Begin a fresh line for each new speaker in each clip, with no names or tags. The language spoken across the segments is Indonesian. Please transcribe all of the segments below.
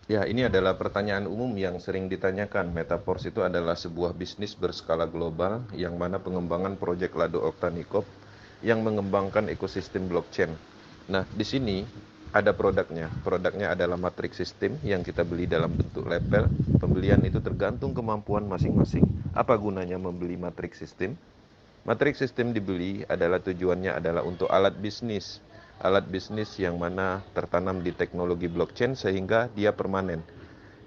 Ya, ini adalah pertanyaan umum yang sering ditanyakan. Metaverse itu adalah sebuah bisnis berskala global yang mana pengembangan proyek Lado Oktanikop yang mengembangkan ekosistem blockchain. Nah, di sini ada produknya. Produknya adalah matrix system yang kita beli dalam bentuk label. Pembelian itu tergantung kemampuan masing-masing. Apa gunanya membeli matrix system? Matrix sistem dibeli adalah tujuannya adalah untuk alat bisnis. Alat bisnis yang mana tertanam di teknologi blockchain sehingga dia permanen.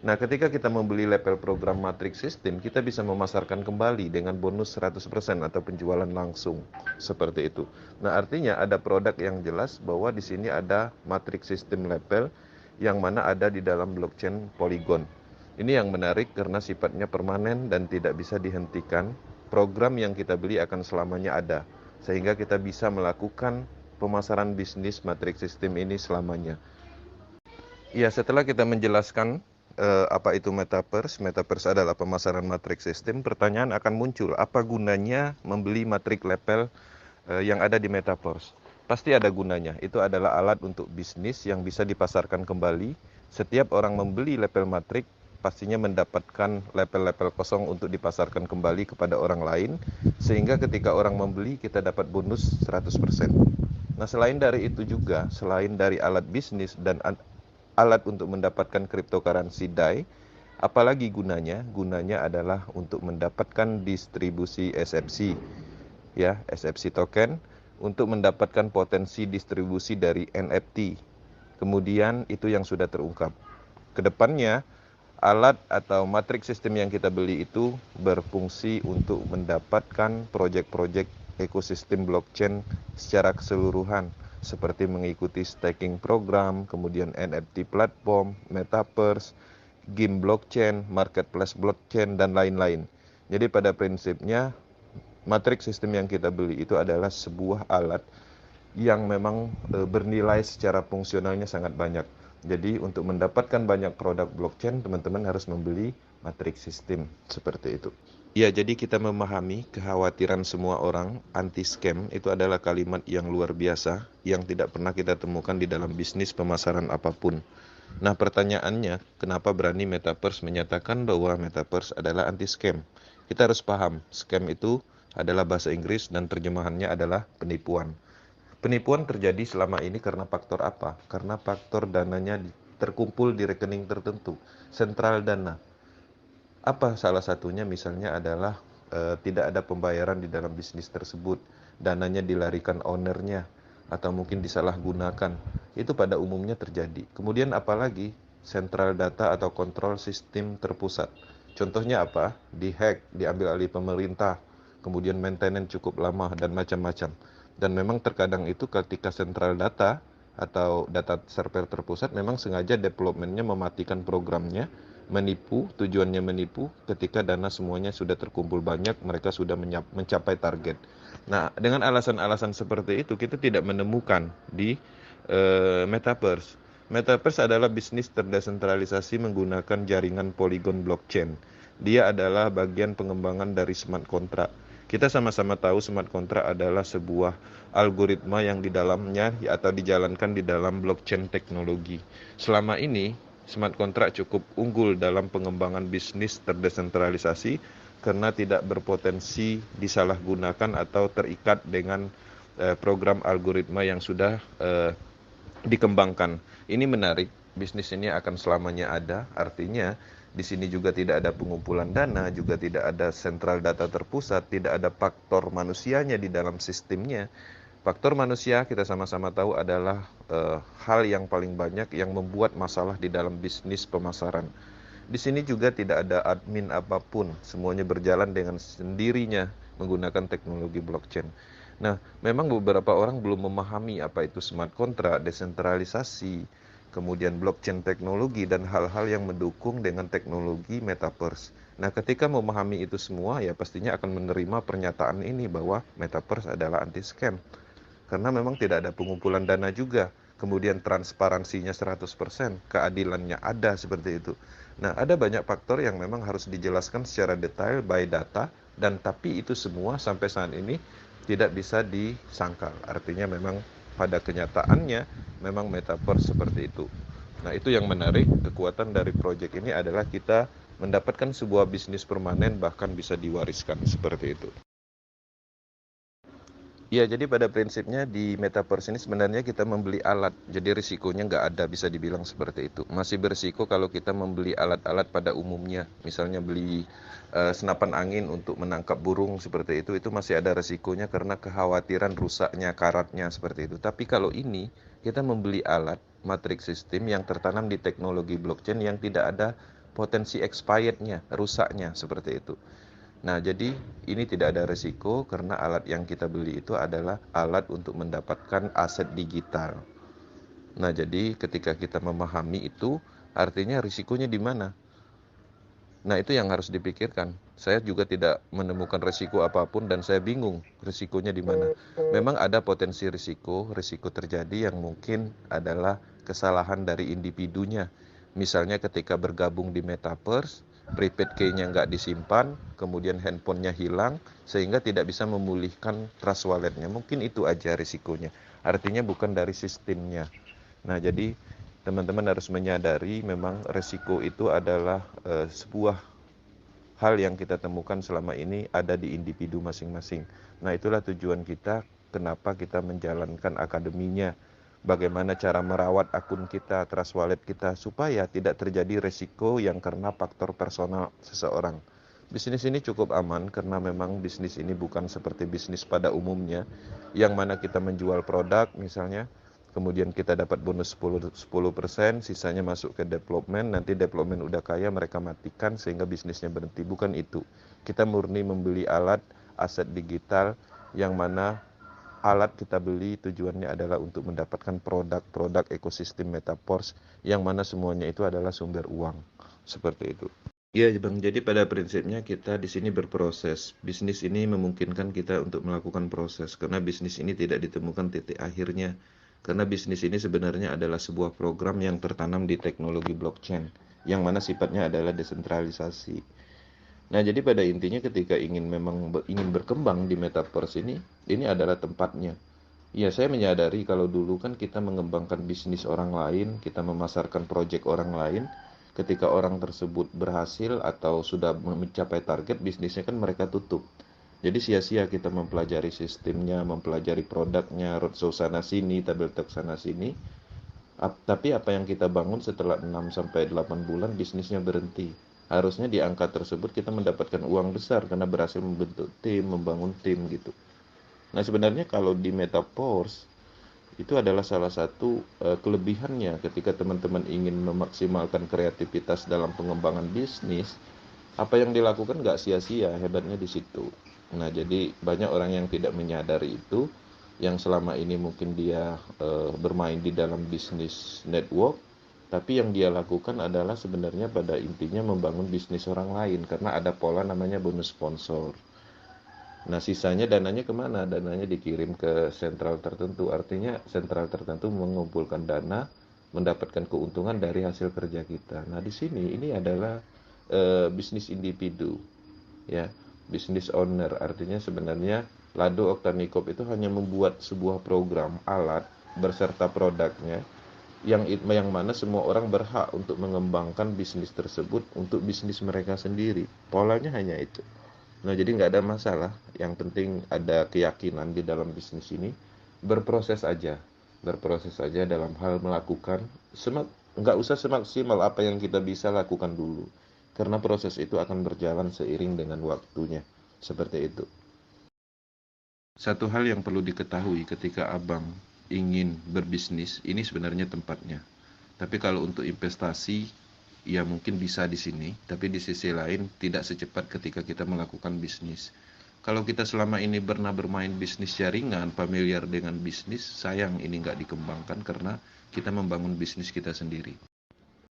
Nah, ketika kita membeli level program matrix system, kita bisa memasarkan kembali dengan bonus 100% atau penjualan langsung. Seperti itu. Nah, artinya ada produk yang jelas bahwa di sini ada matrix system level yang mana ada di dalam blockchain Polygon. Ini yang menarik karena sifatnya permanen dan tidak bisa dihentikan. Program yang kita beli akan selamanya ada, sehingga kita bisa melakukan pemasaran bisnis matrix system ini selamanya. Ya, setelah kita menjelaskan apa itu metaverse, metaverse adalah pemasaran matrix system, pertanyaan akan muncul, apa gunanya membeli matrix level yang ada di metaverse? Pasti ada gunanya. Itu adalah alat untuk bisnis yang bisa dipasarkan kembali. Setiap orang membeli level matrix pastinya mendapatkan level-level kosong untuk dipasarkan kembali kepada orang lain, sehingga ketika orang membeli kita dapat bonus 100%. Nah, selain dari itu juga, selain dari alat bisnis dan alat untuk mendapatkan cryptocurrency DAI, apalagi gunanya? Gunanya adalah untuk mendapatkan distribusi SFC, ya, SFC token, untuk mendapatkan potensi distribusi dari NFT. Kemudian itu yang sudah terungkap. Kedepannya, alat atau matrix sistem yang kita beli itu berfungsi untuk mendapatkan proyek-proyek ekosistem blockchain secara keseluruhan, seperti mengikuti staking program, kemudian NFT platform, metaverse, game blockchain, marketplace blockchain, dan lain-lain. Jadi pada prinsipnya, matrix sistem yang kita beli itu adalah sebuah alat yang memang bernilai secara fungsionalnya sangat banyak. Jadi untuk mendapatkan banyak produk blockchain, teman-teman harus membeli matrix system seperti itu. Ya, jadi kita memahami kekhawatiran semua orang anti scam itu adalah kalimat yang luar biasa yang tidak pernah kita temukan di dalam bisnis pemasaran apapun. Nah, pertanyaannya, kenapa berani Metaverse menyatakan bahwa Metaverse adalah anti scam? Kita harus paham, scam itu adalah bahasa Inggris dan terjemahannya adalah penipuan. Penipuan terjadi selama ini karena faktor apa? Karena faktor dananya terkumpul di rekening tertentu, sentral dana. Apa salah satunya? Misalnya adalah tidak ada pembayaran di dalam bisnis tersebut, dananya dilarikan ownernya, atau mungkin disalahgunakan. Itu pada umumnya terjadi. Kemudian apalagi? Sentral data atau kontrol sistem terpusat. Contohnya apa? Dihack, diambil alih pemerintah, kemudian maintenance cukup lama, dan macam-macam. Dan memang terkadang itu ketika sentral data atau data server terpusat memang sengaja developmentnya mematikan programnya, menipu, tujuannya menipu. Ketika dana semuanya sudah terkumpul banyak, mereka sudah mencapai target. Nah, dengan alasan-alasan seperti itu kita tidak menemukan di metaverse. Metaverse adalah bisnis terdesentralisasi menggunakan jaringan Polygon blockchain. Dia adalah bagian pengembangan dari smart contract. Kita sama-sama tahu smart contract adalah sebuah algoritma yang di dalamnya atau dijalankan di dalam blockchain teknologi. Selama ini smart contract cukup unggul dalam pengembangan bisnis terdesentralisasi karena tidak berpotensi disalahgunakan atau terikat dengan program algoritma yang sudah dikembangkan. Ini menarik, bisnis ini akan selamanya ada, artinya di sini juga tidak ada pengumpulan dana, juga tidak ada sentral data terpusat, tidak ada faktor manusianya di dalam sistemnya. Faktor manusia kita sama-sama tahu adalah hal yang paling banyak yang membuat masalah di dalam bisnis pemasaran. Di sini juga tidak ada admin apapun, semuanya berjalan dengan sendirinya menggunakan teknologi blockchain. Nah, memang beberapa orang belum memahami apa itu smart contract, desentralisasi, kemudian blockchain teknologi, dan hal-hal yang mendukung dengan teknologi metaverse. Nah, ketika memahami itu semua, ya pastinya akan menerima pernyataan ini bahwa metaverse adalah anti-scam. Karena memang tidak ada pengumpulan dana juga. Kemudian transparansinya 100%, keadilannya ada seperti itu. Nah, ada banyak faktor yang memang harus dijelaskan secara detail by data, dan tapi itu semua sampai saat ini tidak bisa disangkal. Artinya memang pada kenyataannya memang metaverse seperti itu. Nah, itu yang menarik, kekuatan dari proyek ini adalah kita mendapatkan sebuah bisnis permanen bahkan bisa diwariskan seperti itu. Ya, jadi pada prinsipnya di Metaverse ini sebenarnya kita membeli alat, jadi risikonya nggak ada, bisa dibilang seperti itu. Masih berisiko kalau kita membeli alat-alat pada umumnya, misalnya beli senapan angin untuk menangkap burung seperti itu masih ada risikonya karena kekhawatiran rusaknya karatnya seperti itu. Tapi kalau ini, kita membeli alat, matrix system yang tertanam di teknologi blockchain yang tidak ada potensi expirednya, rusaknya seperti itu. Nah, jadi ini tidak ada resiko karena alat yang kita beli itu adalah alat untuk mendapatkan aset digital. Nah, jadi ketika kita memahami itu, artinya risikonya di mana? Nah, itu yang harus dipikirkan. Saya juga tidak menemukan risiko apapun dan saya bingung risikonya di mana. Memang ada potensi risiko terjadi yang mungkin adalah kesalahan dari individunya. Misalnya ketika bergabung di Metaverse, prepaid key-nya nggak disimpan, kemudian handphonenya hilang, sehingga tidak bisa memulihkan trust wallet-nya. Mungkin itu aja risikonya. Artinya bukan dari sistemnya. Nah, jadi teman-teman harus menyadari memang resiko itu adalah sebuah hal yang kita temukan selama ini ada di individu masing-masing. Nah, itulah tujuan kita, kenapa kita menjalankan akademinya. Bagaimana cara merawat akun kita, trust wallet kita, supaya tidak terjadi resiko yang karena faktor personal seseorang. Bisnis ini cukup aman karena memang bisnis ini bukan seperti bisnis pada umumnya, yang mana kita menjual produk misalnya, kemudian kita dapat bonus 10%, sisanya masuk ke development, nanti development udah kaya mereka matikan sehingga bisnisnya berhenti. Bukan itu. Kita murni membeli alat, aset digital yang mana alat kita beli tujuannya adalah untuk mendapatkan produk-produk ekosistem Metaverse yang mana semuanya itu adalah sumber uang. Seperti itu. Iya, Bang. Jadi pada prinsipnya kita di sini berproses. Bisnis ini memungkinkan kita untuk melakukan proses karena bisnis ini tidak ditemukan titik akhirnya. Karena bisnis ini sebenarnya adalah sebuah program yang tertanam di teknologi blockchain yang mana sifatnya adalah desentralisasi. Nah, jadi pada intinya ketika ingin berkembang di Metaverse ini adalah tempatnya. Ya, saya menyadari kalau dulu kan kita mengembangkan bisnis orang lain, kita memasarkan proyek orang lain, ketika orang tersebut berhasil atau sudah mencapai target bisnisnya kan mereka tutup. Jadi sia-sia kita mempelajari sistemnya, mempelajari produknya, roadshow sana sini, tabel tab sana sini. Tapi apa yang kita bangun setelah 6 sampai 8 bulan bisnisnya berhenti. Harusnya di angka tersebut kita mendapatkan uang besar karena berhasil membentuk tim, membangun tim gitu. Nah, sebenarnya kalau di Metaverse itu adalah salah satu kelebihannya ketika teman-teman ingin memaksimalkan kreativitas dalam pengembangan bisnis, apa yang dilakukan nggak sia-sia, hebatnya di situ. Nah, jadi banyak orang yang tidak menyadari itu, yang selama ini mungkin dia bermain di dalam bisnis network, tapi yang dia lakukan adalah sebenarnya pada intinya membangun bisnis orang lain, karena ada pola namanya bonus sponsor. Nah, sisanya dananya kemana? Dananya dikirim ke sentral tertentu. Artinya sentral tertentu mengumpulkan dana, mendapatkan keuntungan dari hasil kerja kita. Nah, di sini ini adalah bisnis individu, ya, bisnis owner. Artinya sebenarnya Lado Oktanikop itu hanya membuat sebuah program alat berserta produknya yang mana semua orang berhak untuk mengembangkan bisnis tersebut untuk bisnis mereka sendiri. Polanya hanya itu. Nah, jadi nggak ada masalah. Yang penting ada keyakinan di dalam bisnis ini. Berproses aja. Berproses aja dalam hal melakukan. Nggak usah semaksimal apa yang kita bisa lakukan dulu. Karena proses itu akan berjalan seiring dengan waktunya. Seperti itu. Satu hal yang perlu diketahui ketika abang ingin berbisnis, ini sebenarnya tempatnya. Tapi kalau untuk investasi, ya mungkin bisa di sini, tapi di sisi lain tidak secepat ketika kita melakukan bisnis. Kalau kita selama ini pernah bermain bisnis jaringan, familiar dengan bisnis, sayang ini nggak dikembangkan karena kita membangun bisnis kita sendiri.